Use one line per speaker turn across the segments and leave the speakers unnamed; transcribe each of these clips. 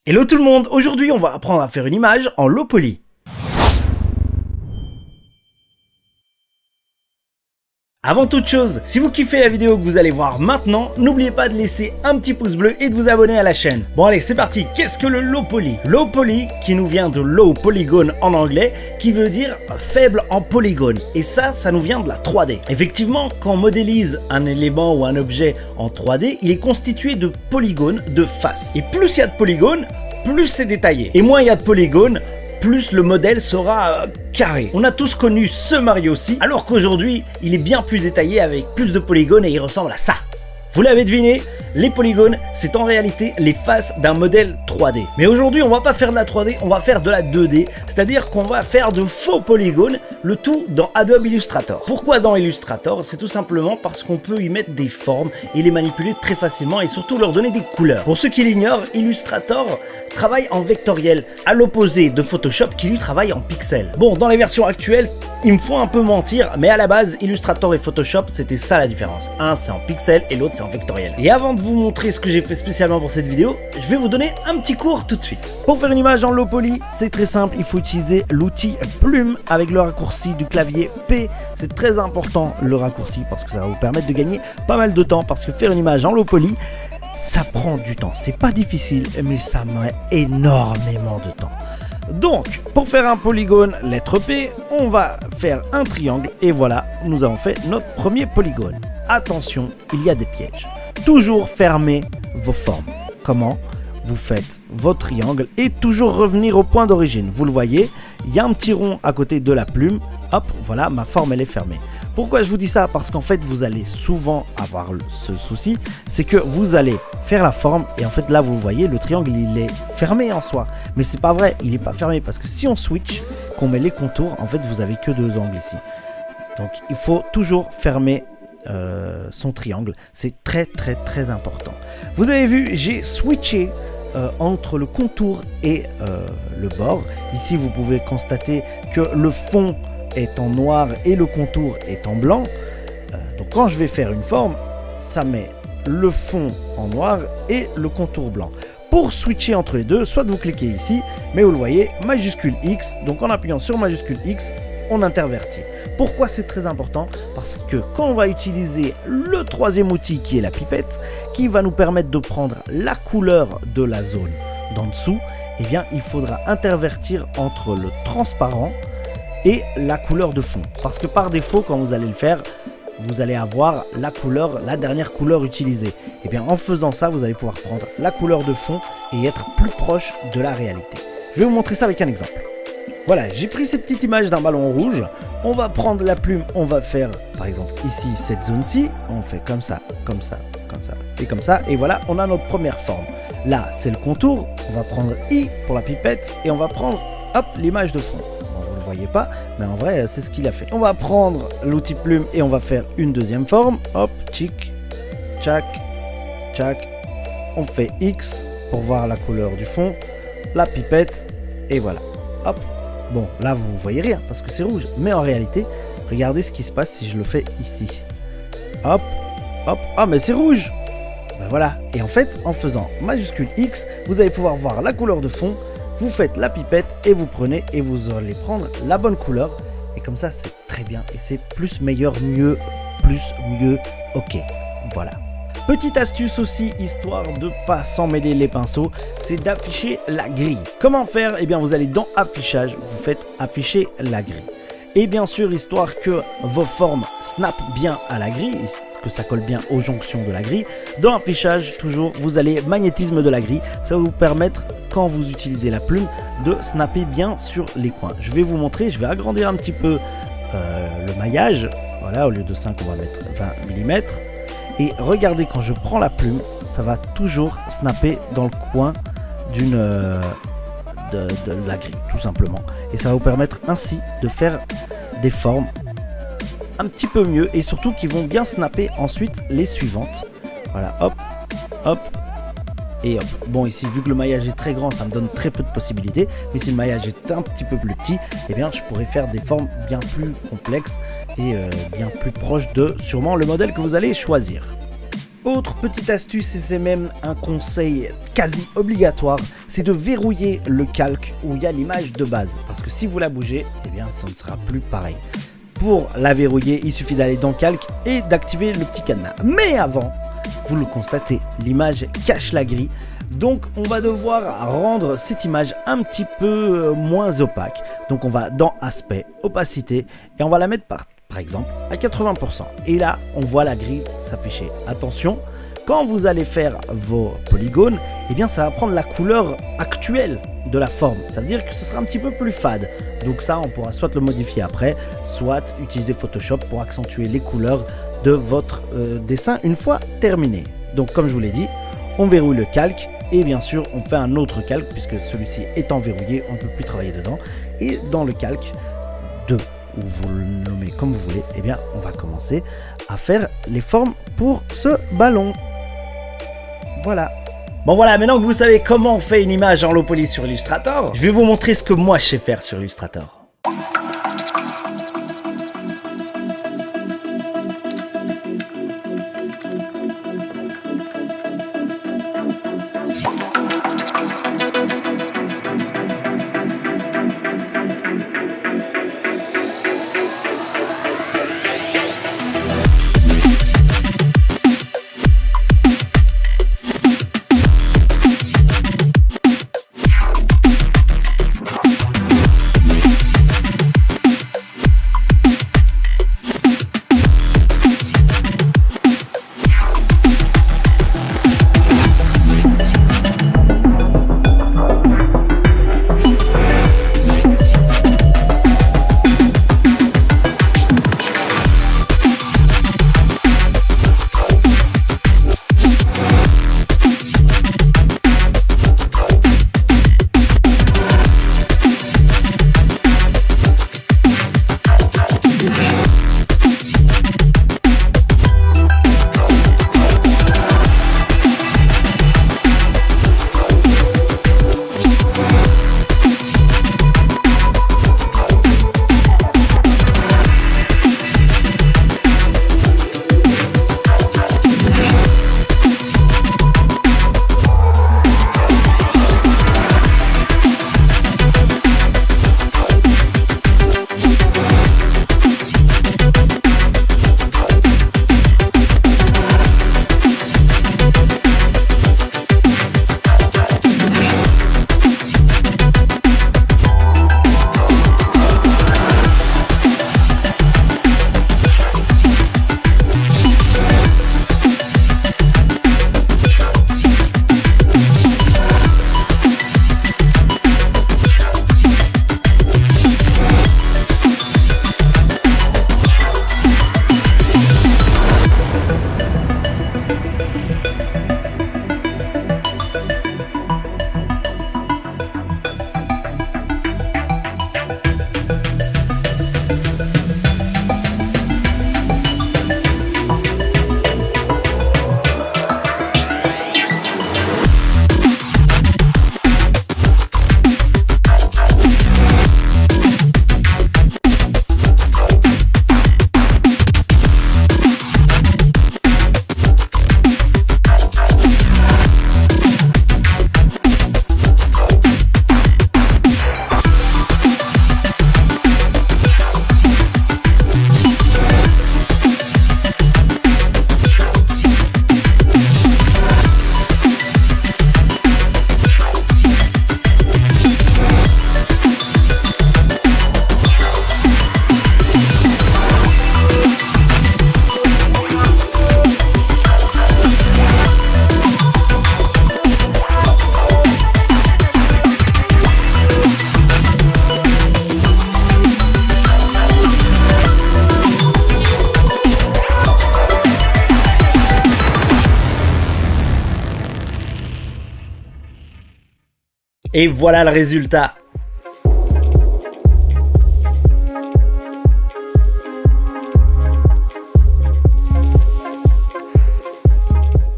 Hello tout le monde, aujourd'hui on va apprendre à faire une image en low poly. Avant toute chose, si vous kiffez la vidéo que vous allez voir maintenant, n'oubliez pas de laisser un petit pouce bleu et de vous abonner à la chaîne. Bon allez, c'est parti. Qu'est-ce que le low poly? Low poly, qui nous vient de low polygon en anglais, qui veut dire faible en polygone. Et ça nous vient de la 3D. Effectivement, quand on modélise un élément ou un objet en 3D, il est constitué de polygones, de faces. Et plus il y a de polygones, plus c'est détaillé. Et moins il y a de polygones, plus le modèle sera carré. On a tous connu ce Mario-ci, alors qu'aujourd'hui, il est bien plus détaillé avec plus de polygones et il ressemble à ça. Vous l'avez deviné, les polygones, c'est en réalité les faces d'un modèle 3D. Mais aujourd'hui, on va pas faire de la 3D, on va faire de la 2D, c'est-à-dire qu'on va faire de faux polygones, le tout dans Adobe Illustrator. Pourquoi dans Illustrator? C'est tout simplement parce qu'on peut y mettre des formes et les manipuler très facilement et surtout leur donner des couleurs. Pour ceux qui l'ignorent, Illustrator travaille en vectoriel, à l'opposé de Photoshop qui lui travaille en pixels. Bon, dans les versions actuelles, il me faut un peu mentir, mais à la base, Illustrator et Photoshop, c'était ça la différence. Un, c'est en pixels et l'autre, c'est en vectoriel. Et avant de vous montrer ce que j'ai fait spécialement pour cette vidéo, je vais vous donner un petit cours tout de suite. Pour faire une image en low poly, c'est très simple, il faut utiliser l'outil plume avec le raccourci du clavier P. C'est très important le raccourci parce que ça va vous permettre de gagner pas mal de temps parce que faire une image en low poly, ça prend du temps. C'est pas difficile, mais ça met énormément de temps. Donc, pour faire un polygone lettre P, on va faire un triangle et voilà, nous avons fait notre premier polygone. Attention, il y a des pièges. Toujours fermer vos formes. Comment? Vous faites votre triangle et toujours revenir au point d'origine. Vous le voyez, il y a un petit rond à côté de la plume. Hop, voilà, ma forme elle est fermée. Pourquoi je vous dis ça? Parce qu'en fait, vous allez souvent avoir ce souci, c'est que vous allez faire la forme et en fait là, vous voyez, le triangle il est fermé en soi. Mais c'est pas vrai, il n'est pas fermé parce que si on switch, qu'on met les contours, en fait, vous avez que deux angles ici. Donc, il faut toujours fermer son triangle. C'est très important. Vous avez vu, j'ai switché entre le contour et le bord. Ici, vous pouvez constater que le fond est en noir et le contour est en blanc. Donc quand je vais faire une forme, ça met le fond en noir et le contour blanc. Pour switcher entre les deux, soit vous cliquez ici, mais vous le voyez, majuscule X. Donc en appuyant sur majuscule X, on intervertit. Pourquoi c'est très important? Parce que quand on va utiliser le troisième outil qui est la pipette, qui va nous permettre de prendre la couleur de la zone d'en dessous, eh bien il faudra intervertir entre le transparent et la couleur de fond. Parce que par défaut, quand vous allez le faire, vous allez avoir la couleur, la dernière couleur utilisée. Et bien en faisant ça, vous allez pouvoir prendre la couleur de fond et être plus proche de la réalité. Je vais vous montrer ça avec un exemple. Voilà, j'ai pris cette petite image d'un ballon rouge. On va prendre la plume, on va faire par exemple ici cette zone-ci. On fait comme ça, comme ça, comme ça et comme ça. Et voilà, on a notre première forme. Là, c'est le contour. On va prendre I pour la pipette et on va prendre, hop, l'image de fond. Vous voyez pas, mais en vrai c'est ce qu'il a fait. On va prendre l'outil plume et on va faire une deuxième forme. Hop, tchic, tchac, tchac. On fait X pour voir la couleur du fond, la pipette et voilà. Hop. Bon, là vous voyez rien parce que c'est rouge, mais en réalité, regardez ce qui se passe si je le fais ici. Hop, hop. Ah mais c'est rouge. Ben voilà. Et en fait, en faisant majuscule X, vous allez pouvoir voir la couleur de fond. Vous faites la pipette et vous prenez et vous allez prendre la bonne couleur. Et comme ça, c'est très bien. Et c'est plus, meilleur, mieux, plus, mieux, ok. Voilà. Petite astuce aussi, histoire de pas s'en mêler les pinceaux, c'est d'afficher la grille. Comment faire? Eh bien, vous allez dans Affichage, vous faites afficher la grille. Et bien sûr, histoire que vos formes snappent bien à la grille, que ça colle bien aux jonctions de la grille, dans Affichage, toujours, vous allez magnétisme de la grille. Ça va vous permettre, quand vous utilisez la plume, de snapper bien sur les coins. Je vais vous montrer, je vais agrandir un petit peu le maillage. Voilà, au lieu de 5, on va mettre 20 mm. Et regardez, quand je prends la plume, ça va toujours snapper dans le coin de la grille, tout simplement. Et ça va vous permettre ainsi de faire des formes un petit peu mieux et surtout qui vont bien snapper ensuite les suivantes. Voilà, hop, hop. Et hop. Bon, ici, vu que le maillage est très grand, ça me donne très peu de possibilités. Mais si le maillage est un petit peu plus petit, eh bien, je pourrais faire des formes bien plus complexes et bien plus proches de sûrement le modèle que vous allez choisir. Autre petite astuce, et c'est même un conseil quasi obligatoire, c'est de verrouiller le calque où il y a l'image de base. Parce que si vous la bougez, eh bien ça ne sera plus pareil. Pour la verrouiller, il suffit d'aller dans calque et d'activer le petit cadenas. Mais avant, vous le constatez, l'image cache la grille. Donc on va devoir rendre cette image un petit peu moins opaque. Donc on va dans aspect, opacité, et on va la mettre par exemple à 80%. Et là on voit la grille s'afficher. Attention, quand vous allez faire vos polygones, eh bien ça va prendre la couleur actuelle de la forme. Ça veut dire que ce sera un petit peu plus fade. Donc ça on pourra soit le modifier après, soit utiliser Photoshop pour accentuer les couleurs de votre dessin une fois terminé. Donc comme je vous l'ai dit, on verrouille le calque. Et bien sûr, on fait un autre calque puisque celui-ci étant verrouillé, on ne peut plus travailler dedans. Et dans le calque 2, ou vous le nommez comme vous voulez, eh bien, on va commencer à faire les formes pour ce ballon. Voilà. Bon voilà, maintenant que vous savez comment on fait une image en low poly sur Illustrator, je vais vous montrer ce que moi je sais faire sur Illustrator. Et voilà le résultat.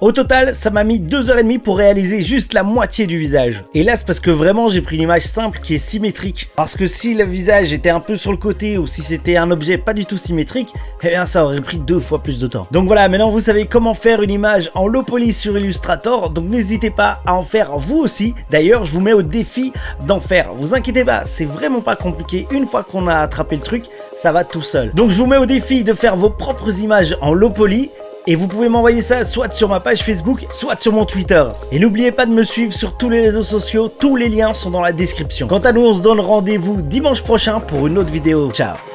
Au total, ça m'a mis 2h30 pour réaliser juste la moitié du visage. Et là, c'est parce que vraiment j'ai pris une image simple qui est symétrique. Parce que si le visage était un peu sur le côté ou si c'était un objet pas du tout symétrique, eh bien ça aurait pris 2 fois plus de temps. Donc voilà, maintenant vous savez comment faire une image en low poly sur Illustrator, donc n'hésitez pas à en faire vous aussi. D'ailleurs, je vous mets au défi d'en faire. Vous inquiétez pas, c'est vraiment pas compliqué. Une fois qu'on a attrapé le truc, ça va tout seul. Donc je vous mets au défi de faire vos propres images en low poly. Et vous pouvez m'envoyer ça soit sur ma page Facebook, soit sur mon Twitter. Et n'oubliez pas de me suivre sur tous les réseaux sociaux, tous les liens sont dans la description. Quant à nous, on se donne rendez-vous dimanche prochain pour une autre vidéo. Ciao!